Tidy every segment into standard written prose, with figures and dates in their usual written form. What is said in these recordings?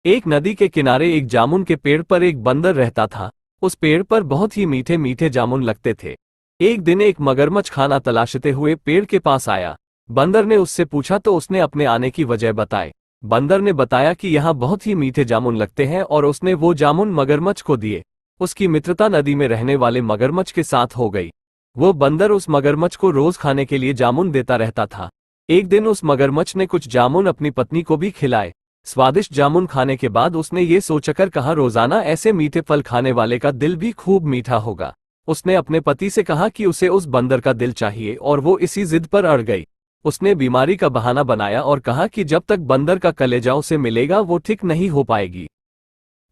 एक नदी के किनारे एक जामुन के पेड़ पर एक बंदर रहता था। उस पेड़ पर बहुत ही मीठे मीठे जामुन लगते थे। एक दिन एक मगरमच्छ खाना तलाशते हुए पेड़ के पास आया। बंदर ने उससे पूछा तो उसने अपने आने की वजह बताई। बंदर ने बताया कि यहाँ बहुत ही मीठे जामुन लगते हैं और उसने वो जामुन मगरमच्छ को दिए। उसकी मित्रता नदी में रहने वाले मगरमच्छ के साथ हो गई। वो बंदर उस मगरमच्छ को रोज खाने के लिए जामुन देता रहता था। एक दिन उस मगरमच्छ ने कुछ जामुन अपनी पत्नी को भी खिलाए। स्वादिष्ट जामुन खाने के बाद उसने ये सोचकर कहा, रोजाना ऐसे मीठे फल खाने वाले का दिल भी खूब मीठा होगा। उसने अपने पति से कहा कि उसे उस बंदर का दिल चाहिए और वो इसी जिद पर अड़ गई। उसने बीमारी का बहाना बनाया और कहा कि जब तक बंदर का कलेजा उसे मिलेगा वो ठीक नहीं हो पाएगी।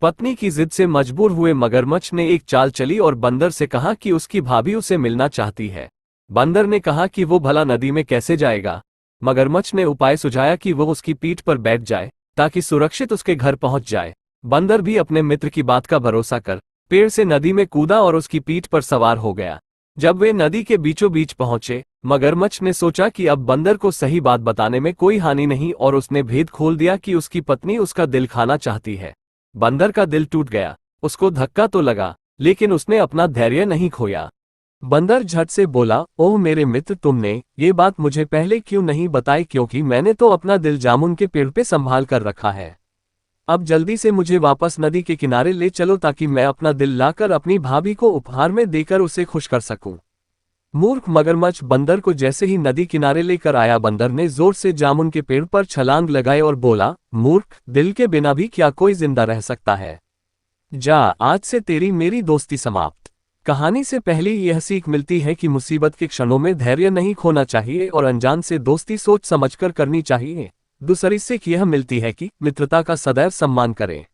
पत्नी की जिद से मजबूर हुए मगरमच्छ ने एक चाल चली और बंदर से कहा कि उसकी भाभी उसे मिलना चाहती है। बंदर ने कहा कि वो भला नदी में कैसे जाएगा। मगरमच्छ ने उपाय सुझाया कि वो उसकी पीठ पर बैठ जाए ताकि सुरक्षित उसके घर पहुंच जाए। बंदर भी अपने मित्र की बात का भरोसा कर पेड़ से नदी में कूदा और उसकी पीठ पर सवार हो गया। जब वे नदी के बीचों बीच पहुंचे, मगरमच्छ ने सोचा कि अब बंदर को सही बात बताने में कोई हानि नहीं और उसने भेद खोल दिया कि उसकी पत्नी उसका दिल खाना चाहती है। बंदर का दिल टूट गया। उसको धक्का तो लगा, लेकिन उसने अपना धैर्य नहीं खोया। बंदर झट से बोला, ओह मेरे मित्र, तुमने ये बात मुझे पहले क्यों नहीं बताई, क्योंकि मैंने तो अपना दिल जामुन के पेड़ पे संभाल कर रखा है। अब जल्दी से मुझे वापस नदी के किनारे ले चलो ताकि मैं अपना दिल लाकर अपनी भाभी को उपहार में देकर उसे खुश कर सकूं। मूर्ख मगरमच्छ बंदर को जैसे ही नदी किनारे लेकर आया, बंदर ने जोर से जामुन के पेड़ पर छलांग लगाई और बोला, मूर्ख, दिल के बिना भी क्या कोई जिंदा रह सकता है। जा, आज से तेरी मेरी दोस्ती समाप्त। कहानी से पहले यह सीख मिलती है कि मुसीबत के क्षणों में धैर्य नहीं खोना चाहिए और अनजान से दोस्ती सोच समझकर करनी चाहिए। दूसरी सीख यह मिलती है कि मित्रता का सदैव सम्मान करें।